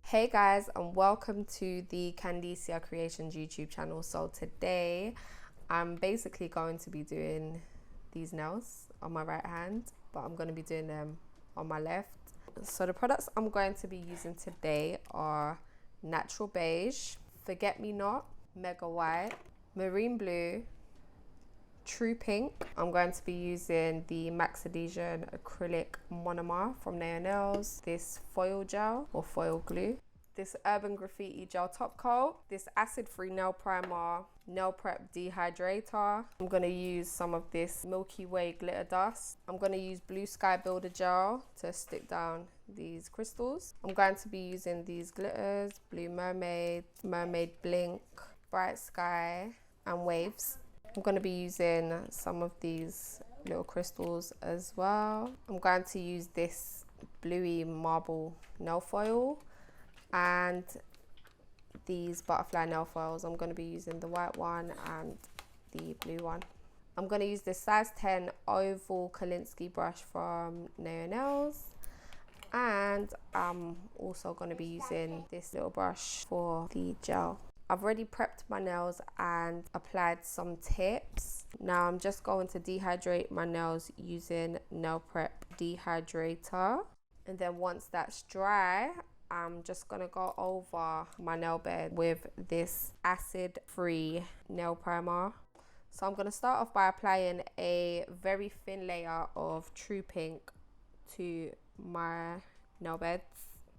Hey guys, and welcome to the Candicia Creations YouTube channel. So today I'm basically going to be doing these nails on my right hand, but I'm going to be doing them on my left. So the products I'm going to be using today are Natural Beige, Forget Me Not, Mega White, Marine Blue, True Pink. I'm going to be using the Max Adhesion Acrylic Monomer from Nail Nails, this foil gel or foil glue, this Urban Graffiti gel top coat, this acid-free nail primer, nail prep dehydrator. I'm going to use some of this Milky Way glitter dust. I'm going to use Blue Sky Builder gel to stick down these crystals. I'm going to be using these glitters, Blue Mermaid, Mermaid Blink, Bright Sky and Waves. I'm going to be using some of these little crystals as well. I'm going to use this bluey marble nail foil and these butterfly nail foils. I'm going to be using the white one and the blue one. I'm going to use this size 10 oval Kolinsky brush from Nail Nails, and I'm also going to be using this little brush for the gel. I've already prepped my nails and applied some tips. Now I'm just going to dehydrate my nails using nail prep dehydrator, and then once that's dry, I'm just gonna go over my nail bed with this acid-free nail primer. So I'm gonna start off by applying a very thin layer of True Pink to my nail beds.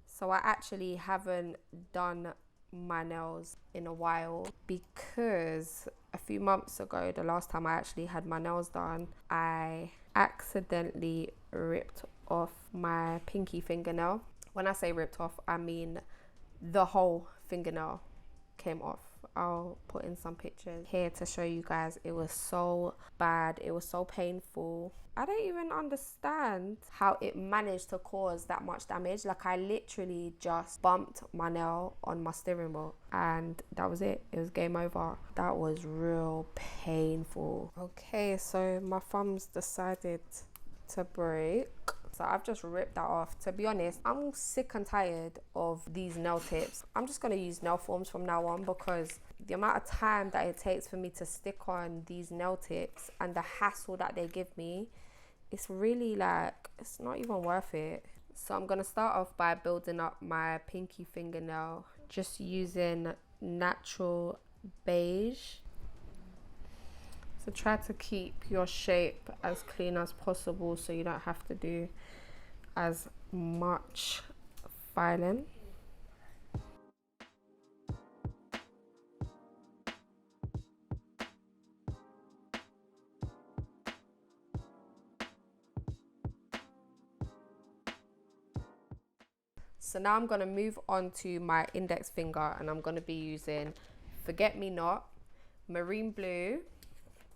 So I actually haven't done my nails in a while because a few months ago, the last time I actually had my nails done, I accidentally ripped off my pinky fingernail. When I say ripped off, I mean the whole fingernail came off. I'll put in some pictures here to show you guys. It was so bad. It was so painful. I don't even understand how it managed to cause that much damage. Like, I literally just bumped my nail on my steering wheel and that was it. It was game over. That was real painful. Okay, so my thumbs decided to break. So I've just ripped that off. To be honest, I'm sick and tired of these nail tips. I'm just going to use nail forms from now on because the amount of time that it takes for me to stick on these nail tips and the hassle that they give me, it's really like, it's not even worth it. So I'm going to start off by building up my pinky fingernail just using Natural Beige. So try to keep your shape as clean as possible so you don't have to do as much filing. So now I'm going to move on to my index finger and I'm going to be using Forget Me Not, Marine Blue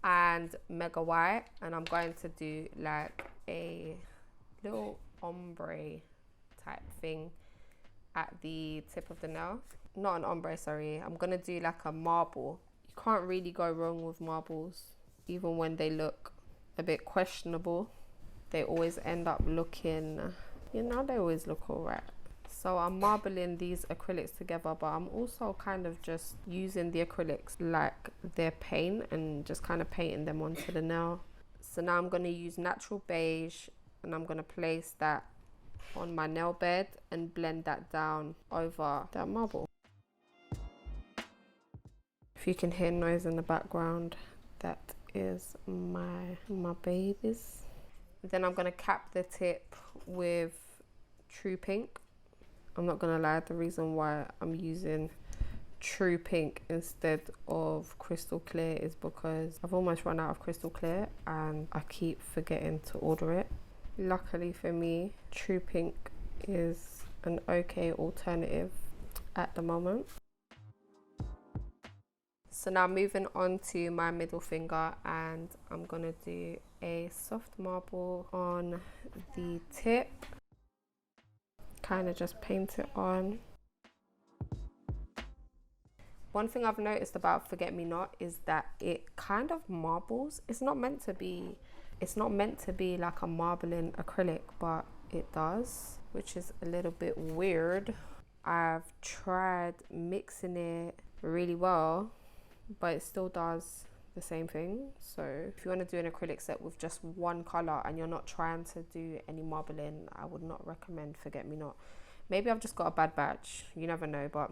and Mega White, and I'm going to do like a little ombre type thing at the tip of the nail. Not an ombre, sorry. I'm going to do like a marble. You can't really go wrong with marbles. Even when they look a bit questionable, they always end up looking, you know, they always look all right. So I'm marbling these acrylics together, but I'm also kind of just using the acrylics like they're paint and just kind of painting them onto the nail. So now I'm going to use Natural Beige and I'm going to place that on my nail bed and blend that down over that marble. If you can hear noise in the background, that is my babies. Then I'm going to cap the tip with True Pink. I'm not gonna lie, the reason why I'm using True Pink instead of Crystal Clear is because I've almost run out of Crystal Clear and I keep forgetting to order it. Luckily for me, True Pink is an okay alternative at the moment. So now moving on to my middle finger, and I'm gonna do a soft marble on the tip. Kind of just paint it on. One thing I've noticed about Forget Me Not is that it kind of marbles. It's not meant to be like a marbling acrylic, but it does, which is a little bit weird. I've tried mixing it really well, but it still does the same thing. So if you want to do an acrylic set with just one color and you're not trying to do any marbling, I would not recommend Forget Me Not. Maybe I've just got a bad batch, you never know. But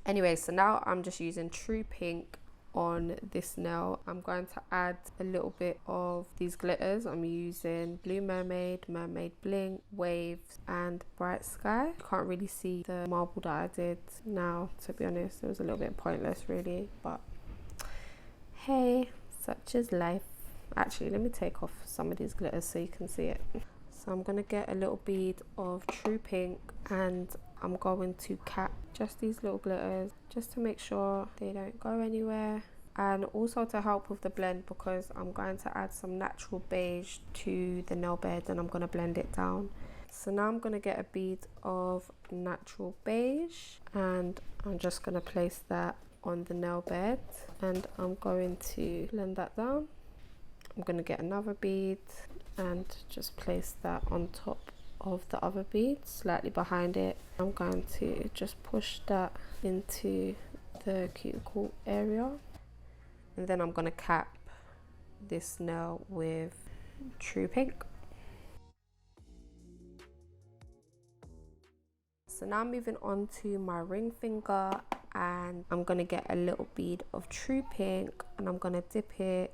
anyway, so now I'm just using True Pink on this nail. I'm going to add a little bit of these glitters. I'm using Blue Mermaid, Mermaid Blink, Waves and Bright Sky. You can't really see the marble that I did now, to be honest. It was a little bit pointless really, but hey, such is life. Actually, let me take off some of these glitters so you can see it. So I'm going to get a little bead of True Pink and I'm going to cap just these little glitters just to make sure they don't go anywhere, and also to help with the blend because I'm going to add some natural beige to the nail bed and I'm going to blend it down. So now I'm going to get a bead of natural beige and I'm just going to place that on the nail bed and I'm going to blend that down. I'm going to get another bead and just place that on top of the other bead, slightly behind it. I'm going to just push that into the cuticle area and then I'm going to cap this nail with True Pink. So now I'm moving on to my ring finger and I'm going to get a little bead of True Pink and I'm going to dip it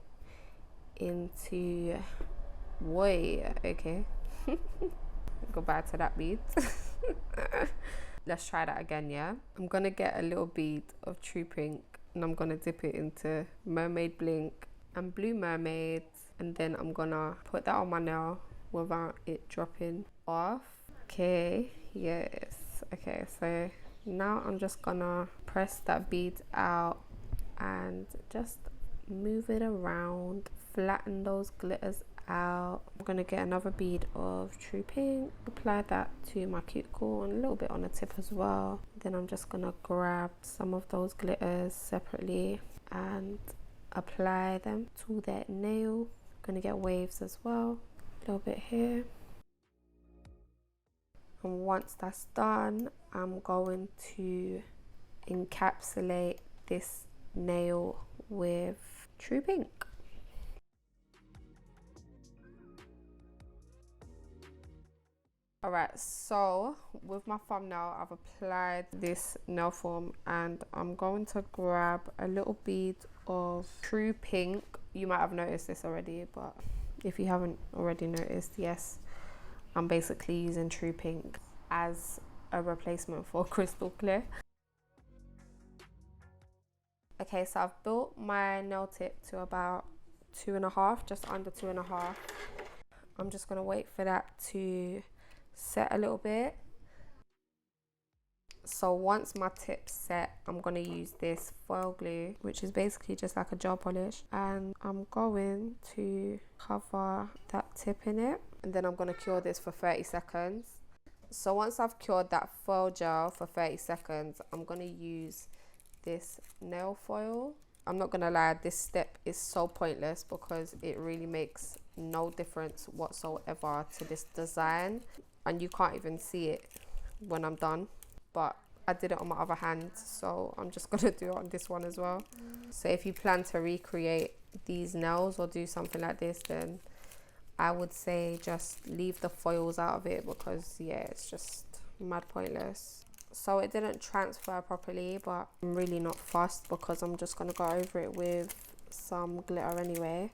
into okay. Go back to that bead. Let's try that again, yeah? I'm gonna get a little bead of True Pink and I'm gonna dip it into Mermaid Blink and Blue Mermaid, and then I'm gonna put that on my nail without it dropping off. Okay, yes. Okay, so now I'm just gonna press that bead out and just move it around, flatten those glitters out. I'm gonna get another bead of True Pink, apply that to my cuticle and a little bit on the tip as well. Then I'm just gonna grab some of those glitters separately and apply them to that nail. I'm gonna get waves as well, a little bit here. And once that's done, I'm going to encapsulate this nail with True Pink. Alright, so with my thumbnail, I've applied this nail form and I'm going to grab a little bead of True Pink. You might have noticed this already, but if you haven't already noticed, yes, I'm basically using True Pink as a replacement for Crystal Clear. Okay, so I've built my nail tip to about 2.5, just under 2.5. I'm just going to wait for that to set a little bit. So once my tip's set, I'm going to use this foil glue, which is basically just like a gel polish, and I'm going to cover that tip in it, and then I'm going to cure this for 30 seconds. So once I've cured that foil gel for 30 seconds, I'm going to use this nail foil. I'm not gonna lie, this step is so pointless because it really makes no difference whatsoever to this design, and you can't even see it when I'm done, but I did it on my other hand, so I'm just gonna do it on this one as well. So if you plan to recreate these nails or do something like this, then I would say just leave the foils out of it because yeah, it's just mad pointless. So it didn't transfer properly, but I'm really not fussed because I'm just going to go over it with some glitter anyway.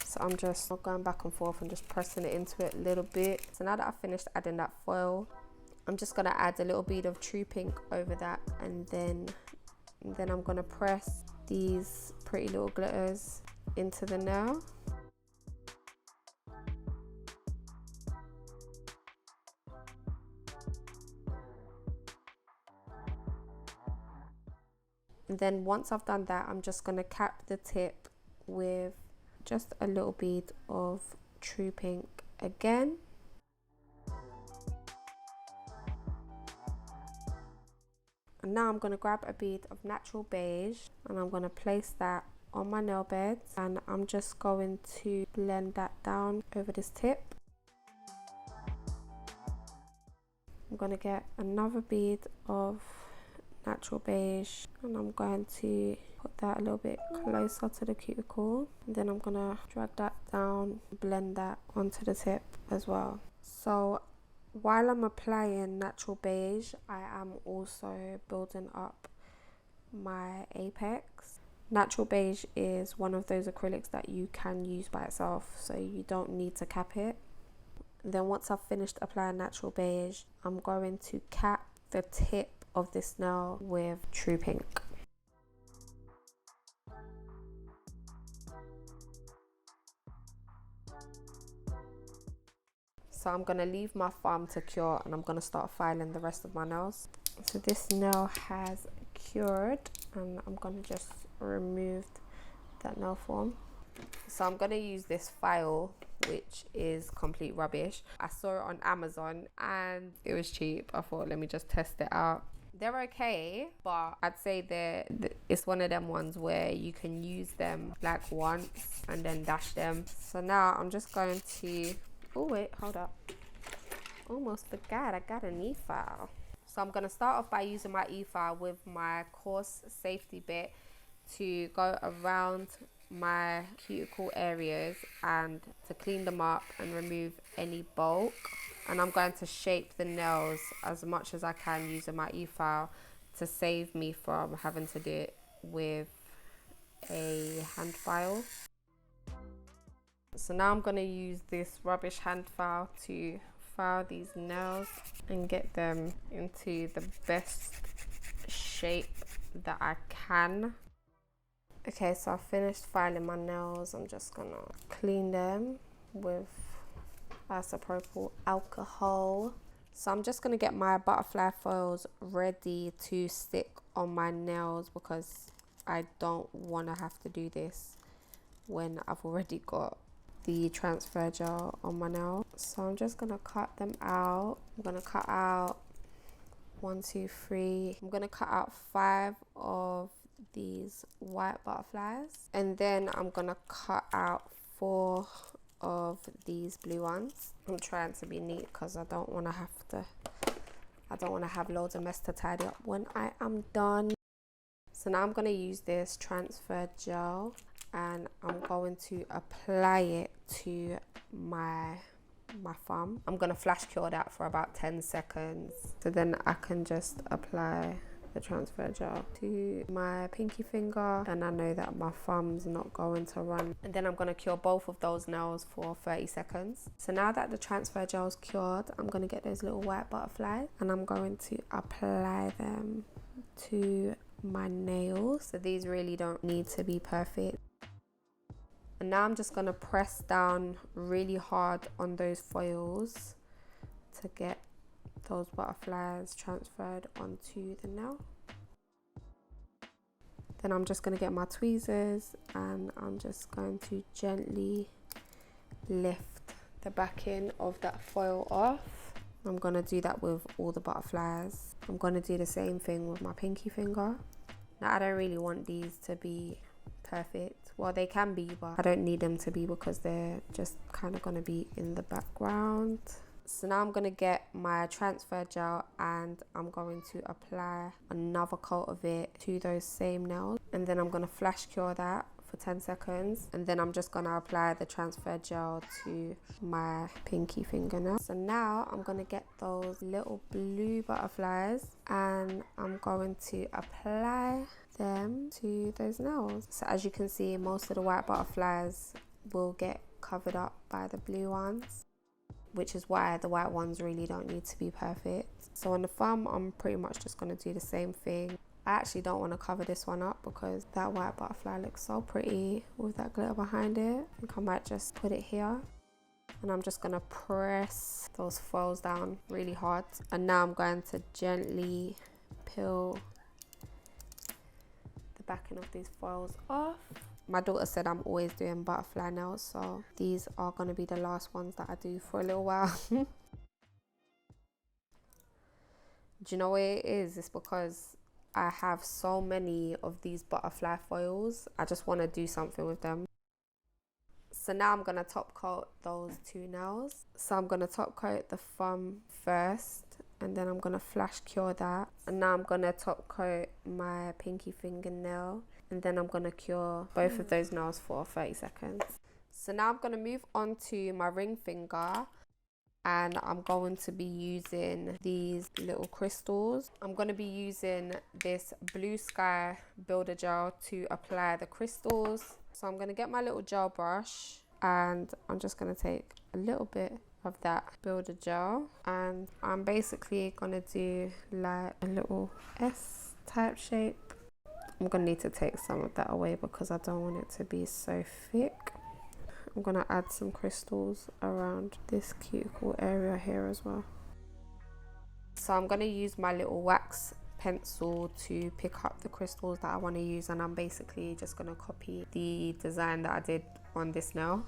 So I'm just going back and forth and just pressing it into it a little bit. So now that I've finished adding that foil, I'm just going to add a little bead of True Pink over that, and then I'm going to press these pretty little glitters into the nail. And then once I've done that, I'm just going to cap the tip with just a little bead of True Pink again. And now I'm going to grab a bead of natural beige and I'm going to place that on my nail bed, and I'm just going to blend that down over this tip. I'm going to get another bead of natural beige, and I'm going to put that a little bit closer to the cuticle, and then I'm going to drag that down, blend that onto the tip as well. So while I'm applying natural beige, I am also building up my apex. Natural beige is one of those acrylics that you can use by itself, so you don't need to cap it. Then once I've finished applying natural beige, I'm going to cap the tip of this nail with True Pink. So I'm going to leave my thumb to cure, and I'm going to start filing the rest of my nails. So this nail has cured, and I'm going to just remove that nail form. So I'm going to use this file, which is complete rubbish. I saw it on Amazon and it was cheap. I thought, let me just test it out. They're okay, but I'd say it's one of them ones where you can use them like once and then dash them. So now I'm just going to, oh wait, hold up. Almost forgot, I got an e-file. So I'm going to start off by using my e-file with my coarse safety bit to go around my cuticle areas and to clean them up and remove any bulk. And I'm going to shape the nails as much as I can using my e-file to save me from having to do it with a hand file. So now I'm going to use this rubbish hand file to file these nails and get them into the best shape that I can. Okay, so I've finished filing my nails. I'm just gonna clean them with isopropyl alcohol. So I'm just gonna get my butterfly foils ready to stick on my nails because I don't wanna have to do this when I've already got the transfer gel on my nail. So I'm just gonna cut them out. I'm gonna cut out 1, 2, 3. I'm gonna cut out 5 of these white butterflies, and then I'm gonna cut out 4 of these blue ones. I'm trying to be neat because I don't want to have loads of mess to tidy up when I am done. So now I'm going to use this transfer gel and I'm going to apply it to my thumb. I'm going to flash cure that for about 10 seconds, so then I can just apply the transfer gel to my pinky finger, and I know that my thumb's not going to run. And then I'm going to cure both of those nails for 30 seconds. So now that the transfer gel's cured, I'm going to get those little white butterflies and I'm going to apply them to my nails. So these really don't need to be perfect. And now I'm just going to press down really hard on those foils to get those butterflies transferred onto the nail. Then I'm just going to get my tweezers and I'm just going to gently lift the backing of that foil off. I'm going to do that with all the butterflies. I'm going to do the same thing with my pinky finger. Now I don't really want these to be perfect. Well, they can be, but I don't need them to be because they're just kind of going to be in the background. So now I'm going to get my transfer gel and I'm going to apply another coat of it to those same nails. And then I'm going to flash cure that for 10 seconds. And then I'm just going to apply the transfer gel to my pinky fingernail. So now I'm going to get those little blue butterflies and I'm going to apply them to those nails. So as you can see, most of the white butterflies will get covered up by the blue ones, which is why the white ones really don't need to be perfect. So on the thumb, I'm pretty much just going to do the same thing. I actually don't want to cover this one up because that white butterfly looks so pretty with that glitter behind it. I think I might just put it here. And I'm just going to press those foils down really hard. And now I'm going to gently peel the backing of these foils off. My daughter said I'm always doing butterfly nails, so these are going to be the last ones that I do for a little while. Do you know what it is? It's because I have so many of these butterfly foils. I just want to do something with them. So now I'm going to top coat those 2 nails. So I'm going to top coat the thumb first and then I'm gonna flash cure that, and now I'm gonna top coat my pinky fingernail, and then I'm gonna cure both of those nails for 30 seconds. So now I'm gonna move on to my ring finger, and I'm going to be using these little crystals. I'm going to be using this Blue Sky builder gel to apply the crystals. So I'm going to get my little gel brush, and I'm just going to take a little bit of that builder gel, and I'm basically going to do like a little S type shape. I'm going to need to take some of that away because I don't want it to be so thick. I'm going to add some crystals around this cuticle area here as well. So I'm going to use my little wax pencil to pick up the crystals that I want to use, and I'm basically just going to copy the design that I did on this nail.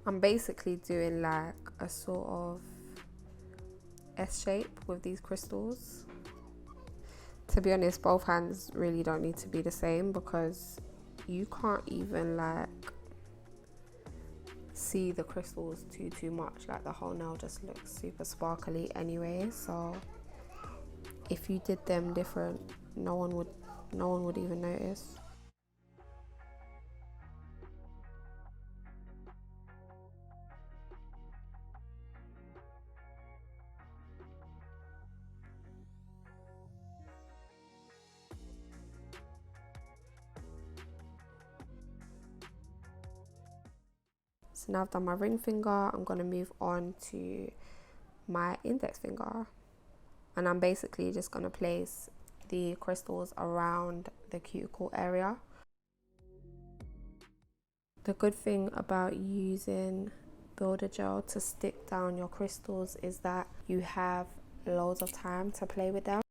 I'm basically doing like a sort of S shape with these crystals. To be honest, both hands really don't need to be the same because you can't even like see the crystals too much. Like the whole nail just looks super sparkly anyway, so if you did them different, no one would even notice. So now I've done my ring finger, I'm going to move on to my index finger, and I'm basically just going to place the crystals around the cuticle area. The good thing about using builder gel to stick down your crystals is that you have loads of time to play with them.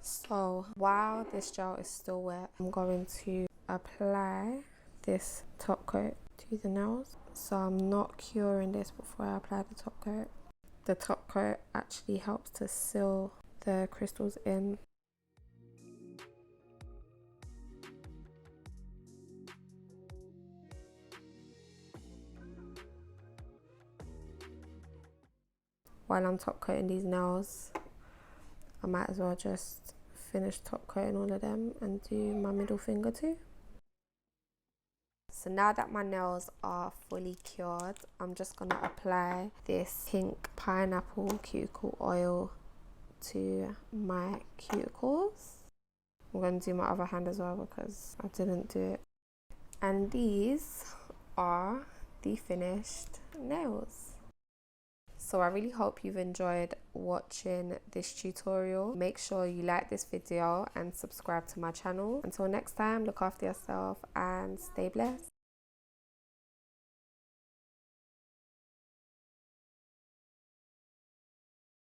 So while this gel is still wet, I'm going to apply this top coat to the nails. So I'm not curing this before I apply the top coat. The top coat actually helps to seal the crystals in. While I'm top coating these nails, I might as well just finish top coating all of them and do my middle finger too. So now that my nails are fully cured, I'm just going to apply this pink pineapple cuticle oil to my cuticles. I'm going to do my other hand as well because I didn't do it. And these are the finished nails. So I really hope you've enjoyed watching this tutorial. Make sure you like this video and subscribe to my channel. Until next time, look after yourself and stay blessed.